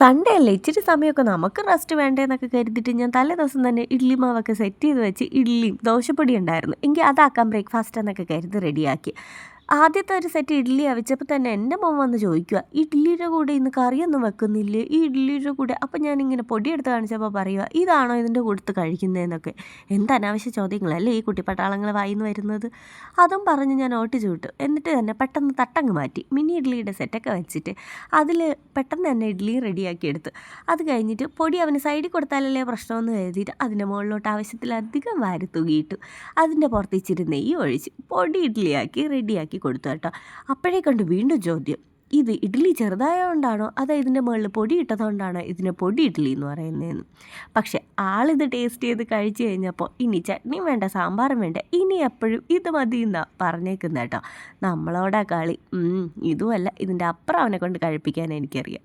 Sunday അല്ലേ ഇച്ചിരി സമയമൊക്കെ നമുക്ക് റെസ്റ്റ് വേണ്ടേന്നൊക്കെ കരുതിയിട്ട് ഞാൻ തലേ ദിവസം തന്നെ ഇഡ്ഡലി മാവൊക്കെ സെറ്റ് ചെയ്ത് വെച്ച് ഇഡ്ഡലിയും ദോശപ്പൊടി ഉണ്ടായിരുന്നു എങ്കിൽ അതാക്കാം ബ്രേക്ക്ഫാസ്റ്റ് എന്നൊക്കെ കരുതി റെഡിയാക്കി. ആദ്യത്തെ ഒരു സെറ്റ് ഇഡ്ഡലി അവിച്ചപ്പോൾ തന്നെ എൻ്റെ മോൻ വന്ന് ചോദിക്കുക, ഇഡ്ഡലിയുടെ കൂടെ ഇന്ന് കറിയൊന്നും വെക്കുന്നില്ലേ? ഈ ഇഡ്ഡലിയുടെ കൂടെ അപ്പം ഞാനിങ്ങനെ പൊടിയെടുത്ത് കാണിച്ചപ്പോൾ പറയുക, ഇതാണോ ഇതിൻ്റെ കൂട്ടത്ത് കഴിക്കുന്നതെന്നൊക്കെ. എന്ത് അനാവശ്യ ചോദ്യങ്ങളല്ലേ ഈ കുട്ടിപ്പട്ടാളങ്ങൾ വായിന്ന് വരുന്നത്. അതും പറഞ്ഞ് ഞാൻ ഓട്ടിച്ചു വിട്ടു. എന്നിട്ട് തന്നെ പെട്ടെന്ന് തട്ടങ്ങ് മാറ്റി മിനി ഇഡ്ഡലിയുടെ സെറ്റൊക്കെ വെച്ചിട്ട് അതിൽ പെട്ടെന്ന് തന്നെ ഇഡ്ഡലി റെഡിയാക്കി എടുത്ത്. അത് കഴിഞ്ഞിട്ട് പൊടി അവന് സൈഡിൽ കൊടുത്താലല്ലേ പ്രശ്നമെന്ന് കരുതിയിട്ട് അതിൻ്റെ മുകളിലോട്ട് ആവശ്യത്തിലധികം വാരി തൂകിയിട്ടു. അതിൻ്റെ പുറത്ത് ഇച്ചിരി നെയ്യ് ഒഴിച്ച് പൊടി ഇഡ്ഡലിയാക്കി റെഡിയാക്കി കൊടുത്തു കേട്ടോ. അപ്പോഴേ കണ്ട് വീണ്ടും ചോദ്യം, ഇത് ഇഡ്ഡലി ചെറുതായതുകൊണ്ടാണോ അതോ ഇതിൻ്റെ മുകളിൽ പൊടി ഇട്ടതുകൊണ്ടാണോ ഇതിനെ പൊടി ഇഡ്ഡലി എന്ന് പറയുന്നതെന്ന്. പക്ഷേ ആളിത് ടേസ്റ്റ് ചെയ്ത് കഴിച്ച് കഴിഞ്ഞപ്പോൾ ഇനി ചട്നിയും വേണ്ട സാമ്പാറും വേണ്ട, ഇനി എപ്പോഴും ഇത് മതി എന്നാണ് പറഞ്ഞേക്കുന്നത് കേട്ടോ. നമ്മളോടാ കളി. ഇതുമല്ല, ഇതിൻ്റെ അപ്പുറം അവനെ കൊണ്ട് കഴിപ്പിക്കാൻ എനിക്കറിയാം.